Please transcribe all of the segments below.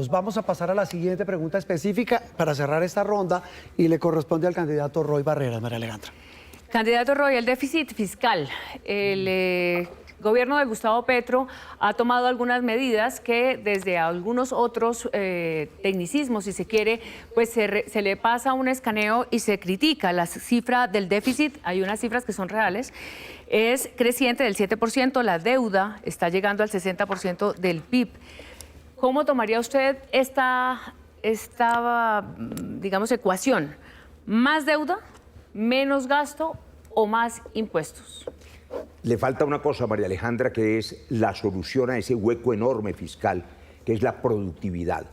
Vamos a pasar a la siguiente pregunta específica para cerrar esta ronda y le corresponde al candidato Roy Barreras. María Alejandra. Candidato Roy, el déficit fiscal. El gobierno de Gustavo Petro ha tomado algunas medidas que desde algunos otros tecnicismos, si se quiere, pues se le pasa un escaneo y se critica. La cifra del déficit, hay unas cifras que son reales, es creciente del 7%, la deuda está llegando al 60% del PIB. ¿Cómo tomaría usted esta digamos, ecuación? ¿Más deuda, menos gasto o más impuestos? Le falta una cosa, María Alejandra, que es la solución a ese hueco enorme fiscal, que es la productividad.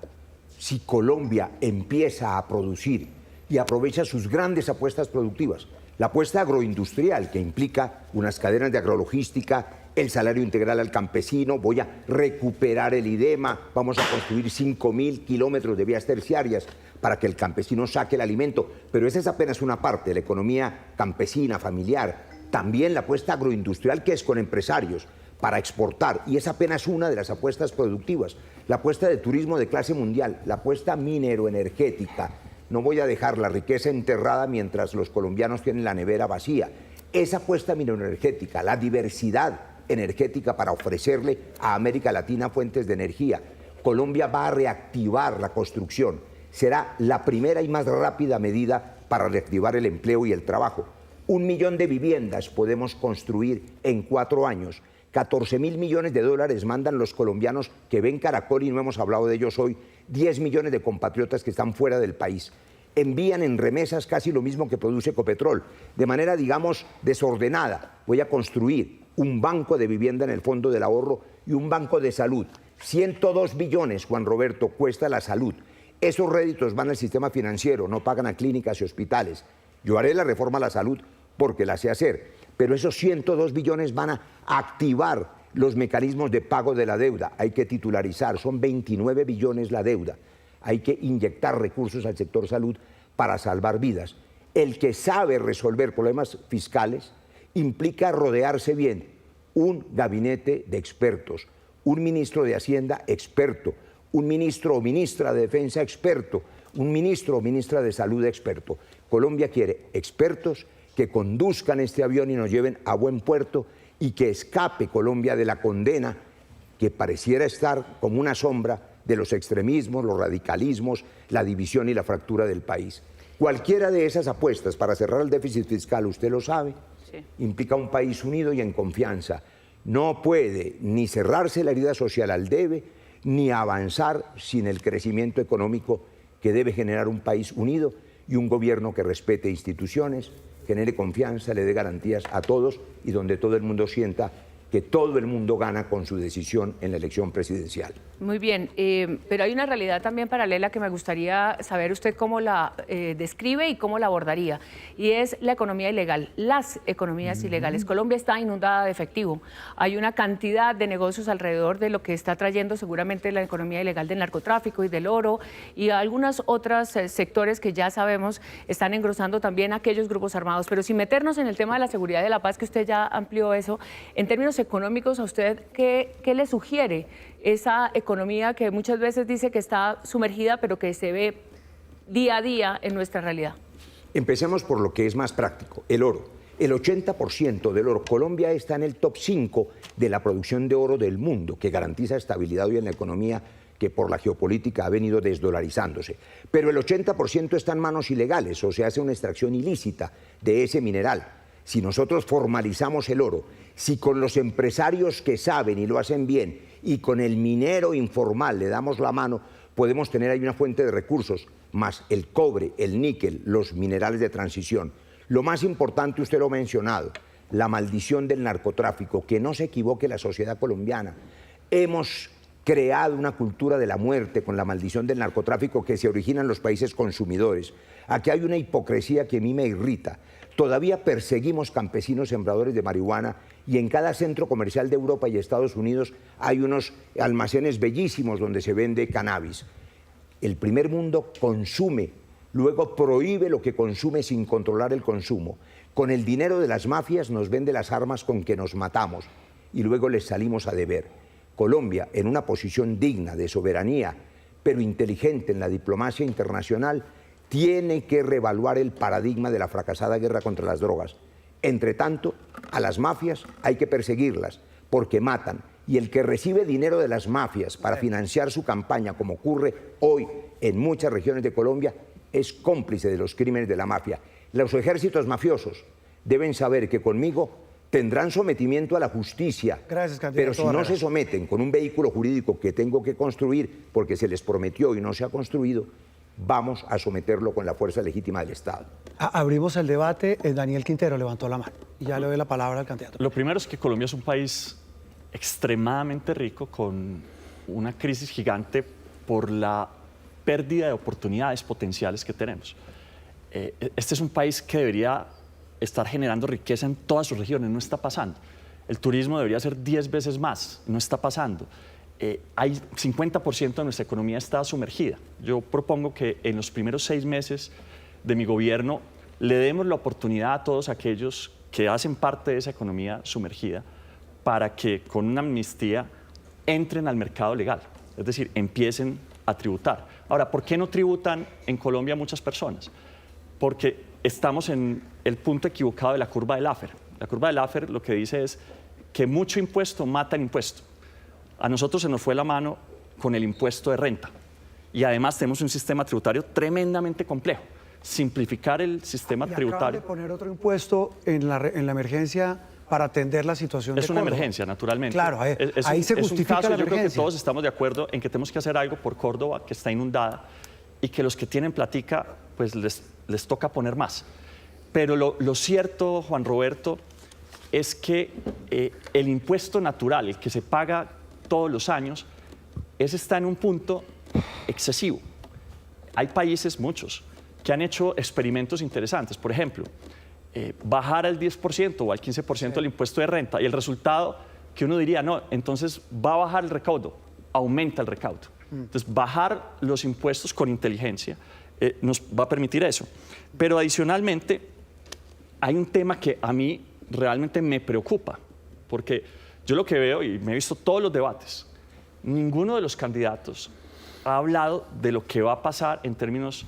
Si Colombia empieza a producir y aprovecha sus grandes apuestas productivas, la apuesta agroindustrial, que implica unas cadenas de agrologística, el salario integral al campesino, voy a recuperar el IDEMA, vamos a construir 5.000 kilómetros de vías terciarias para que el campesino saque el alimento, pero esa es apenas una parte de la economía campesina, familiar. También la apuesta agroindustrial, que es con empresarios para exportar, y es apenas una de las apuestas productivas. La apuesta de turismo de clase mundial, la apuesta mineroenergética. No voy a dejar la riqueza enterrada mientras los colombianos tienen la nevera vacía. Esa apuesta mineroenergética, la diversidad energética para ofrecerle a América Latina fuentes de energía. Colombia va a reactivar la construcción. Será la primera y más rápida medida para reactivar el empleo y el trabajo. 1 millón de viviendas podemos construir en 4 años. 14.000 millones de dólares mandan los colombianos que ven Caracol, y no hemos hablado de ellos hoy, 10 millones de compatriotas que están fuera del país. Envían en remesas casi lo mismo que produce Ecopetrol, de manera, digamos, desordenada. Voy a construir un banco de vivienda en el Fondo del Ahorro y un banco de salud. 102 billones, Juan Roberto, cuesta la salud. Esos réditos van al sistema financiero, no pagan a clínicas y hospitales. Yo haré la reforma a la salud porque la sé hacer, pero esos 102 billones van a activar los mecanismos de pago de la deuda. Hay que titularizar, son 29 billones la deuda. Hay que inyectar recursos al sector salud para salvar vidas. El que sabe resolver problemas fiscales implica rodearse bien. Un gabinete de expertos, un ministro de Hacienda experto, un ministro o ministra de Defensa experto, un ministro o ministra de Salud experto. Colombia quiere expertos que conduzcan este avión y nos lleven a buen puerto, y que escape Colombia de la condena que pareciera estar como una sombra de los extremismos, los radicalismos, la división y la fractura del país. Cualquiera de esas apuestas para cerrar el déficit fiscal, usted lo sabe, sí, implica un país unido y en confianza. No puede ni cerrarse la herida social al debe, ni avanzar sin el crecimiento económico que debe generar un país unido y un gobierno que respete instituciones, genere confianza, le dé garantías a todos y donde todo el mundo sienta que todo el mundo gana con su decisión en la elección presidencial. Muy bien, pero hay una realidad también paralela que me gustaría saber usted cómo la describe y cómo la abordaría, y es la economía ilegal, las economías ilegales. Colombia está inundada de efectivo, hay una cantidad de negocios alrededor de lo que está trayendo seguramente la economía ilegal del narcotráfico y del oro, y algunos otros sectores que ya sabemos están engrosando también aquellos grupos armados. Pero sin meternos en el tema de la seguridad y de la paz, que usted ya amplió eso, en términos económicos, ¿a usted qué le sugiere esa economía que muchas veces dice que está sumergida, pero que se ve día a día en nuestra realidad? Empecemos por lo que es más práctico, el oro. El 80% del oro. Colombia está en el top 5 de la producción de oro del mundo, que garantiza estabilidad hoy en la economía que por la geopolítica ha venido desdolarizándose. Pero el 80% está en manos ilegales, o se hace una extracción ilícita de ese mineral. Si nosotros formalizamos el oro, si con los empresarios que saben y lo hacen bien y con el minero informal le damos la mano, podemos tener ahí una fuente de recursos, más el cobre, el níquel, los minerales de transición. Lo más importante, usted lo ha mencionado, la maldición del narcotráfico, que no se equivoque la sociedad colombiana. Hemos creado una cultura de la muerte con la maldición del narcotráfico que se origina en los países consumidores. Aquí hay una hipocresía que a mí me irrita. Todavía perseguimos campesinos sembradores de marihuana, y en cada centro comercial de Europa y Estados Unidos hay unos almacenes bellísimos donde se vende cannabis. El primer mundo consume, luego prohíbe lo que consume sin controlar el consumo. Con el dinero de las mafias nos vende las armas con que nos matamos y luego les salimos a deber. Colombia, en una posición digna de soberanía, pero inteligente en la diplomacia internacional, tiene que reevaluar el paradigma de la fracasada guerra contra las drogas. Entre tanto, a las mafias hay que perseguirlas porque matan, y el que recibe dinero de las mafias para financiar su campaña, como ocurre hoy en muchas regiones de Colombia, es cómplice de los crímenes de la mafia. Los ejércitos mafiosos deben saber que conmigo tendrán sometimiento a la justicia, Gracias, candidato pero si no Barreras. se someten con un vehículo jurídico que tengo que construir porque se les prometió y no se ha construido, vamos a someterlo con la fuerza legítima del Estado. Abrimos el debate. Daniel Quintero levantó la mano. Y ya le doy la palabra al candidato. Lo primero es que Colombia es un país extremadamente rico con una crisis gigante por la pérdida de oportunidades potenciales que tenemos. Este es un país que debería estar generando riqueza en todas sus regiones, no está pasando. El turismo debería ser 10 veces más, no está pasando. Hay 50% de nuestra economía está sumergida. Yo propongo que en los primeros 6 meses de mi gobierno le demos la oportunidad a todos aquellos que hacen parte de esa economía sumergida para que con una amnistía entren al mercado legal, es decir, empiecen a tributar. Ahora, ¿por qué no tributan en Colombia muchas personas? Porque estamos en el punto equivocado de la curva de Laffer. La curva de Laffer lo que dice es que mucho impuesto mata el impuesto. A nosotros se nos fue la mano con el impuesto de renta y además tenemos un sistema tributario tremendamente complejo. Simplificar el sistema Y acaban tributario de poner otro impuesto en la emergencia para atender la situación de es una Córdoba. emergencia, naturalmente. Claro, ahí se justifica un caso, la yo creo que emergencia. todos estamos de acuerdo en que tenemos que hacer algo por Córdoba, que está inundada, y que los que tienen platica, pues les toca poner más. Pero lo cierto, Juan Roberto, es que el impuesto natural, el que se paga todos los años, ese está en un punto excesivo. Hay países, muchos, que han hecho experimentos interesantes. Por ejemplo, bajar al 10% o al 15% el impuesto de renta, y el resultado que uno diría, no, entonces va a bajar el recaudo, aumenta el recaudo. Entonces, bajar los impuestos con inteligencia nos va a permitir eso. Pero adicionalmente, hay un tema que a mí realmente me preocupa, porque yo lo que veo, y me he visto todos los debates, ninguno de los candidatos ha hablado de lo que va a pasar en términos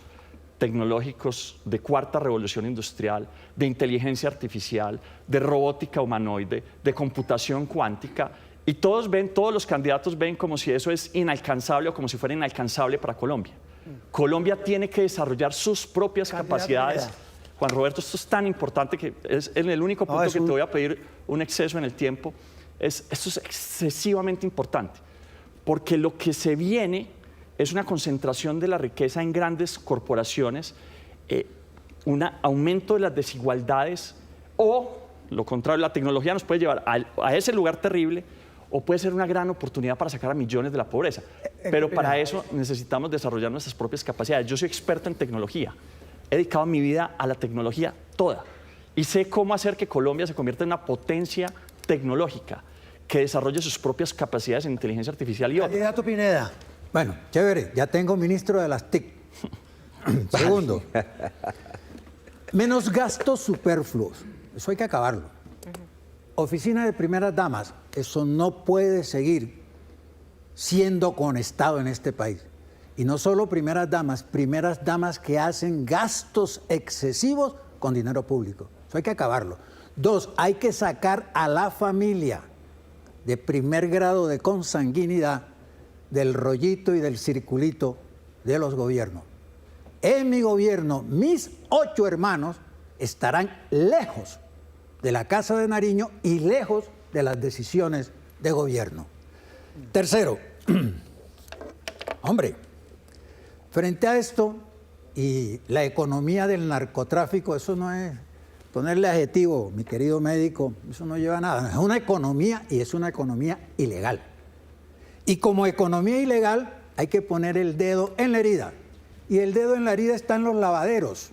tecnológicos de cuarta revolución industrial, de inteligencia artificial, de robótica humanoide, de computación cuántica, y todos los candidatos ven como si eso es inalcanzable o como si fuera inalcanzable para Colombia. Colombia tiene que desarrollar sus propias capacidades. Juan Roberto, esto es tan importante que es el único punto que te voy a pedir un exceso en el tiempo. Esto es excesivamente importante, porque lo que se viene es una concentración de la riqueza en grandes corporaciones, un aumento de las desigualdades, o lo contrario, la tecnología nos puede llevar a ese lugar terrible, o puede ser una gran oportunidad para sacar a millones de la pobreza. Pero para eso necesitamos desarrollar nuestras propias capacidades. Yo soy experto en tecnología, he dedicado mi vida a la tecnología toda, y sé cómo hacer que Colombia se convierta en una potencia tecnológica, que desarrolle sus propias capacidades en inteligencia artificial y otras. Candidato Pineda. Bueno, chévere, ya tengo ministro de las TIC. Segundo, menos gastos superfluos. Eso hay que acabarlo. Oficina de primeras damas, eso no puede seguir siendo conestado en este país. Y no solo primeras damas que hacen gastos excesivos con dinero público. Eso hay que acabarlo. 2, hay que sacar a la familia de primer grado de consanguinidad del rollito y del circulito de los gobiernos. En mi gobierno, mis 8 hermanos estarán lejos de la Casa de Nariño y lejos de las decisiones de gobierno. Tercero, hombre, frente a esto y la economía del narcotráfico, eso no es ponerle adjetivo, mi querido médico, eso no lleva a nada. Es una economía, y es una economía ilegal. Y como economía ilegal hay que poner el dedo en la herida. Y el dedo en la herida está en los lavaderos.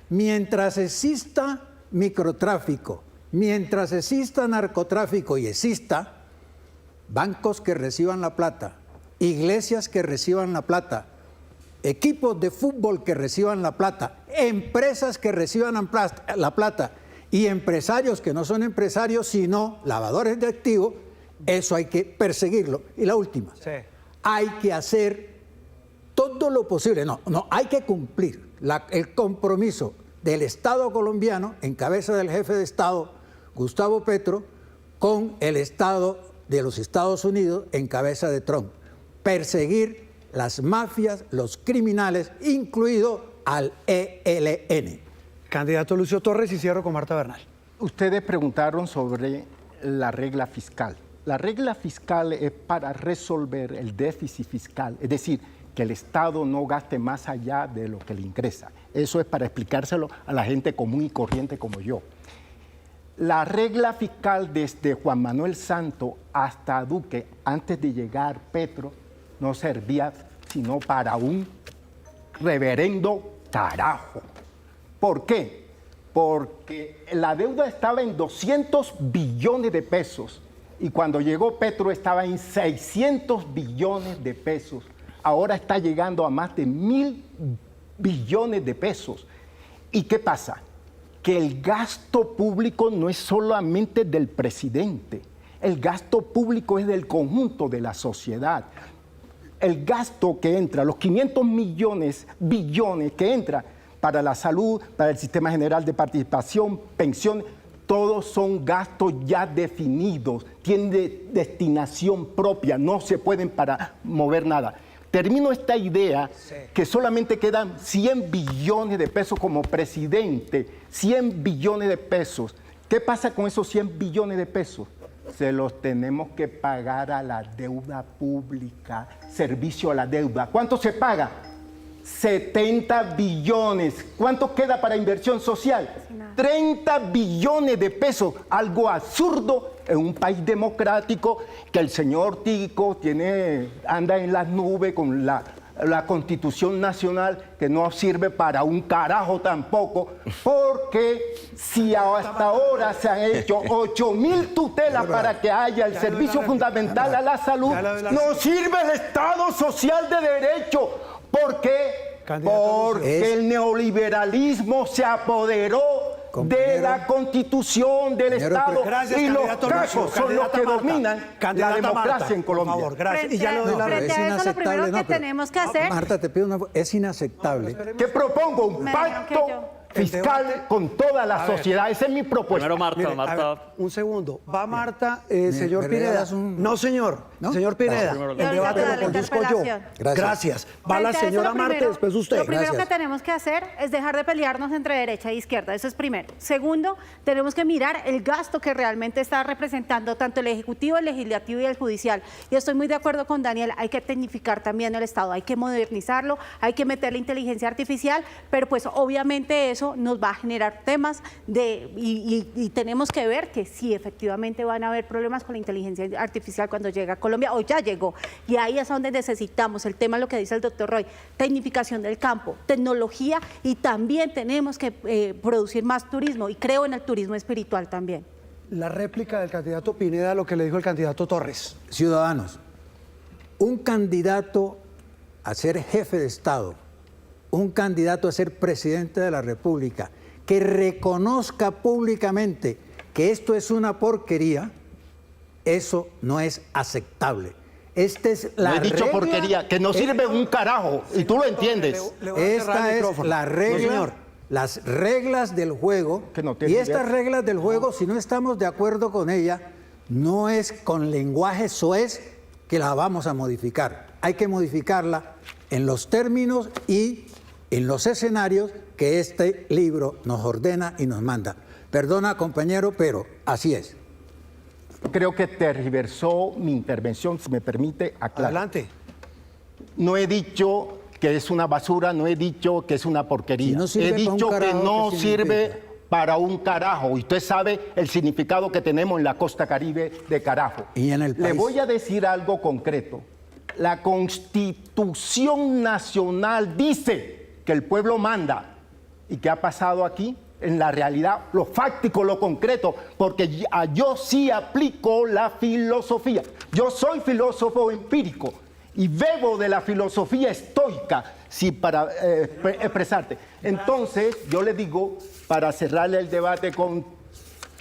Mientras exista microtráfico, mientras exista narcotráfico y exista bancos que reciban la plata, iglesias que reciban la plata, equipos de fútbol que reciban la plata, empresas que reciban la plata y empresarios que no son empresarios sino lavadores de activos, eso hay que perseguirlo. Y la última, hay que hacer todo lo posible. No, hay que cumplir el compromiso del Estado colombiano, en cabeza del jefe de Estado, Gustavo Petro, con el Estado de los Estados Unidos, en cabeza de Trump. Perseguir las mafias, los criminales, incluido al ELN. Candidato Lucio Torres, y cierro con Marta Bernal. Ustedes preguntaron sobre la regla fiscal. La regla fiscal es para resolver el déficit fiscal, es decir, que el Estado no gaste más allá de lo que le ingresa. Eso es para explicárselo a la gente común y corriente como yo. La regla fiscal desde Juan Manuel Santos hasta Duque, antes de llegar Petro, no servía sino para un reverendo carajo. ¿Por qué? Porque la deuda estaba en 200 billones de pesos y cuando llegó Petro estaba en 600 billones de pesos. Ahora está llegando a más de 1.000 billones de pesos. ¿Y qué pasa? Que el gasto público no es solamente del presidente, el gasto público es del conjunto de la sociedad. El gasto que entra, los 500 billones que entra para la salud, para el sistema general de participación, pensión, todos son gastos ya definidos, tienen destinación propia, no se pueden mover nada. Termino esta idea que solamente quedan 100 billones de pesos como presidente, 100 billones de pesos. ¿Qué pasa con esos 100 billones de pesos? Se los tenemos que pagar a la deuda pública, servicio a la deuda. ¿Cuánto se paga? 70 billones. ¿Cuánto queda para inversión social? 30 billones de pesos. Algo absurdo en un país democrático que el señor Tico anda en las nubes con la Constitución Nacional que no sirve para un carajo tampoco, porque si hasta ahora se han hecho 8.000 tutelas para que haya el servicio fundamental a la salud, no sirve el Estado social de derecho. ¿Por qué? Porque el neoliberalismo se apoderó de la Constitución del Estado y los cajos son los que dominan la democracia en Colombia. Por favor, gracias. Y ya le doy la frente respuesta. a eso, lo primero que pero- tenemos que hacer... Marta, te pido es inaceptable. ¿Qué propongo? Un Me dijeron pacto que yo. fiscal con toda la sociedad. Esa es mi propuesta. Primero Marta, Mire, a Marta. ver, un segundo. Va Marta, señor ¿me Pineda. regalas un- No, señor. ¿No? Señor Pineda. primero El la- debate Yo lo la conduzco yo. interpelación. Gracias. Va la Frente a eso, señora lo Marta, primero- después usted. Lo primero Gracias. que tenemos que hacer es dejar de pelearnos entre derecha e izquierda, eso es primero. Segundo, tenemos que mirar el gasto que realmente está representando tanto el Ejecutivo, el Legislativo y el Judicial. Y estoy muy de acuerdo con Daniel, hay que tecnificar también el Estado, hay que modernizarlo, hay que meterle inteligencia artificial, pero pues obviamente eso nos va a generar temas y tenemos que ver que sí, efectivamente van a haber problemas con la inteligencia artificial cuando llega a Colombia, o ya llegó. Y ahí es donde necesitamos el tema, lo que dice el doctor Roy, tecnificación del campo, tecnología, y también tenemos que producir más turismo, y creo en el turismo espiritual también. La réplica del candidato Pineda a lo que le dijo el candidato Torres. Ciudadanos, un candidato a ser jefe de Estado, un candidato a ser presidente de la República, que reconozca públicamente que esto es una porquería, eso no es aceptable. Esta es la No he dicho regla- porquería, que no sirve un carajo, y tú lo entiendes. Le voy a cerrar Esta el es micrófono. la No, regla, señor. las reglas del juego. Que no tiene Y estas idea. reglas del juego, si no estamos de acuerdo con ella, no es con lenguaje soez que la vamos a modificar. Hay que modificarla en los términos y en los escenarios que este libro nos ordena y nos manda. Perdona, compañero, pero así es. Creo que tergiversó mi intervención, si me permite aclarar. Adelante. No he dicho que es una basura, no he dicho que es una porquería. Si no sirve He para un dicho que carajo, no ¿qué sirve significa? para un carajo. Y usted sabe el significado que tenemos en la costa caribe de carajo. Y en el Le país. voy a decir algo concreto. La Constitución Nacional dice que el pueblo manda. ¿Y qué ha pasado aquí? En la realidad, lo fáctico, lo concreto, porque yo sí aplico la filosofía. Yo soy filósofo empírico y bebo de la filosofía estoica, sí, para expresarte. Entonces, yo le digo, para cerrarle el debate con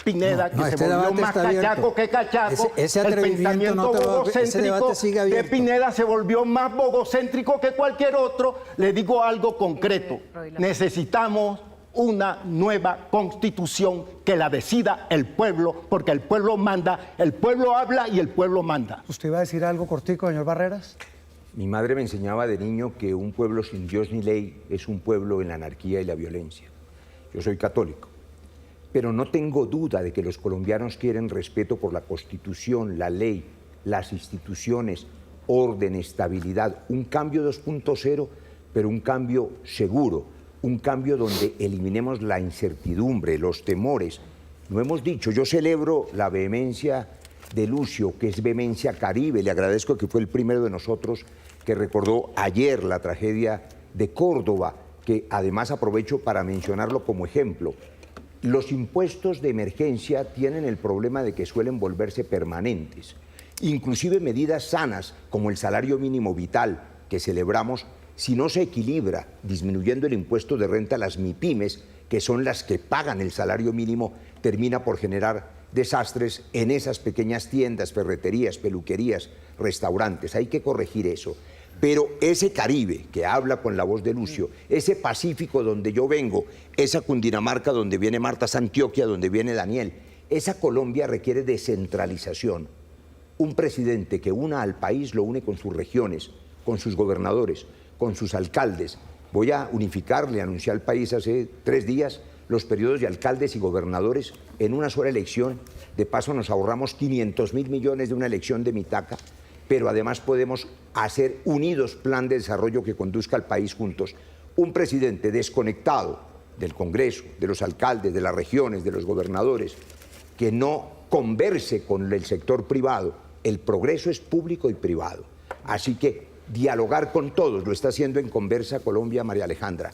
Pineda, No, que este se volvió debate más está abierto. cachaco que cachaco. Ese el atrevimiento pensamiento no te lo- ese bogocéntrico debate sigue de abierto. Pineda se volvió más bogocéntrico que cualquier otro. Le digo algo concreto. Necesitamos una nueva constitución que la decida el pueblo, porque el pueblo manda, el pueblo habla y el pueblo manda. ¿Usted iba a decir algo cortico, señor Barreras? Mi madre me enseñaba de niño que un pueblo sin Dios ni ley es un pueblo en la anarquía y la violencia. Yo soy católico, pero no tengo duda de que los colombianos quieren respeto por la Constitución, la ley, las instituciones, orden, estabilidad, un cambio 2.0, pero un cambio seguro, un cambio donde eliminemos la incertidumbre, los temores. Lo hemos dicho, yo celebro la vehemencia de Lucio, que es vehemencia caribe. Le agradezco que fue el primero de nosotros que recordó ayer la tragedia de Córdoba, que además aprovecho para mencionarlo como ejemplo. Los impuestos de emergencia tienen el problema de que suelen volverse permanentes. Inclusive medidas sanas como el salario mínimo vital que celebramos, si no se equilibra disminuyendo el impuesto de renta a las MIPYMES, que son las que pagan el salario mínimo, termina por generar desastres en esas pequeñas tiendas, ferreterías, peluquerías, restaurantes. Hay que corregir eso. Pero ese Caribe que habla con la voz de Lucio, ese Pacífico donde yo vengo, esa Cundinamarca donde viene Marta, esa Antioquia donde viene Daniel, esa Colombia requiere descentralización. Un presidente que una al país lo une con sus regiones, con sus gobernadores, con sus alcaldes. Voy a unificar, le anuncié al país hace 3 días, los periodos de alcaldes y gobernadores en una sola elección. De paso nos ahorramos 500.000 millones de una elección de Mitaca, pero además podemos hacer unidos plan de desarrollo que conduzca al país juntos. Un presidente desconectado del Congreso, de los alcaldes, de las regiones, de los gobernadores, que no converse con el sector privado. El progreso es público y privado. Así que dialogar con todos, lo está haciendo en Conversa Colombia María Alejandra.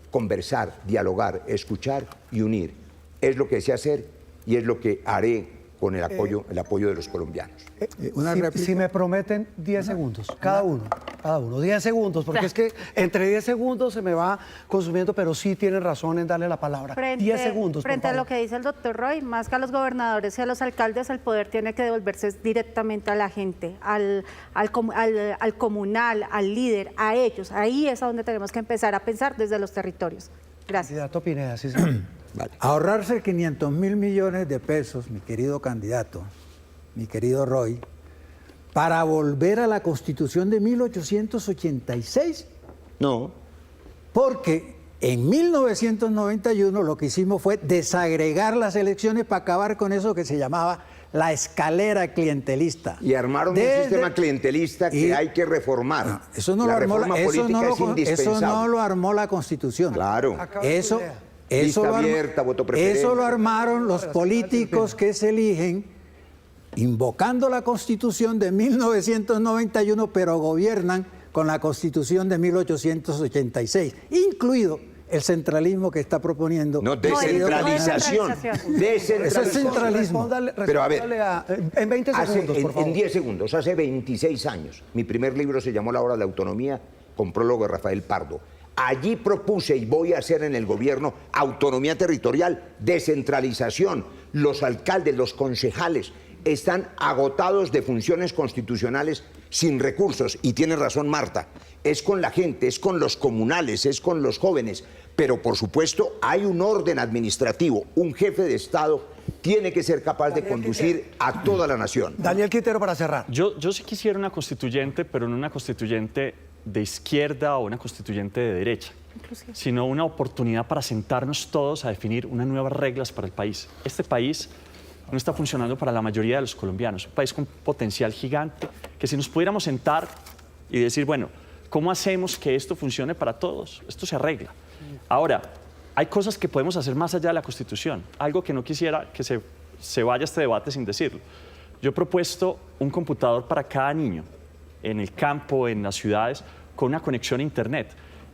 Conversar, dialogar, escuchar y unir. Es lo que sé hacer y es lo que haré con el apoyo de los colombianos. Si me prometen 10 segundos, cada uno, 10 segundos, porque es que entre 10 segundos se me va consumiendo, pero sí tienen razón en darle la palabra. 10 segundos, Frente a lo que dice el doctor Roy, más que a los gobernadores y a los alcaldes, el poder tiene que devolverse directamente a la gente, al comunal, al líder, a ellos. Ahí es a donde tenemos que empezar a pensar desde los territorios. Gracias. Candidato Pineda, sí, señor. Vale. Ahorrarse 500.000 millones de pesos, mi querido candidato, mi querido Roy, para volver a la Constitución de 1886. No. Porque en 1991 lo que hicimos fue desagregar las elecciones para acabar con eso que se llamaba la escalera clientelista. Y armaron un sistema clientelista que hay que reformar. No, eso no la lo armó reforma política es indispensable. eso no lo armó la Constitución. Claro. Eso Lista abierta, voto preferente. Eso lo armaron los políticos que se eligen invocando la Constitución de 1991, pero gobiernan con la Constitución de 1886, incluido el centralismo que está proponiendo. No, descentralización. Descentralización. Eso es centralismo. Pero a ver, en 20 segundos, por favor. En 10 segundos, hace 26 años, mi primer libro se llamó La Hora de la Autonomía, con prólogo de Rafael Pardo. Allí propuse, y voy a hacer en el gobierno, autonomía territorial, descentralización. Los alcaldes, los concejales están agotados de funciones constitucionales sin recursos. Y tiene razón Marta, es con la gente, es con los comunales, es con los jóvenes. Pero por supuesto hay un orden administrativo, un jefe de Estado tiene que ser capaz de conducir a toda la nación. Daniel Quintero, para cerrar. Yo sí quisiera una constituyente, pero no una constituyente de izquierda o una constituyente de derecha, sino una oportunidad para sentarnos todos a definir unas nuevas reglas para el país. Este país no está funcionando para la mayoría de los colombianos, un país con potencial gigante, que si nos pudiéramos sentar y decir, bueno, ¿cómo hacemos que esto funcione para todos? Esto se arregla. Ahora, hay cosas que podemos hacer más allá de la Constitución, algo que no quisiera que se vaya este debate sin decirlo. Yo he propuesto un computador para cada niño, en el campo, en las ciudades, con una conexión a Internet.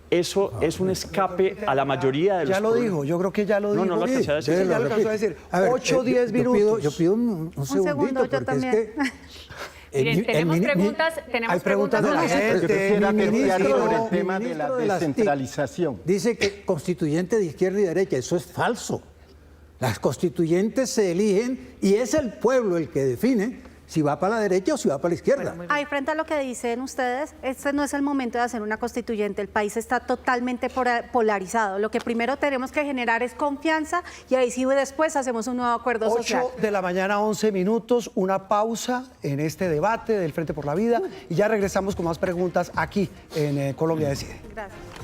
Eso es un escape a la mayoría de los... Ya lo dijo, yo creo que ya lo dijo. No lo alcancé a decir. Sí, ya lo alcanzó a decir. 8 o 10 minutos. Yo pido un segundito, yo porque también. es que... Miren, tenemos preguntas de la gente. Quisiera Mi terciar ministro- sobre el tema de la ministro de las TIC descentralización. dice que constituyente de izquierda y derecha, eso es falso. Las constituyentes se eligen y es el pueblo el que define si va para la derecha o si va para la izquierda. Ahí frente a lo que dicen ustedes, este no es el momento de hacer una constituyente, el país está totalmente polarizado. Lo que primero tenemos que generar es confianza y ahí sí después hacemos un nuevo acuerdo social. 8 de la mañana, 11 minutos, una pausa en este debate del Frente por la Vida y ya regresamos con más preguntas aquí en Colombia Decide. Gracias.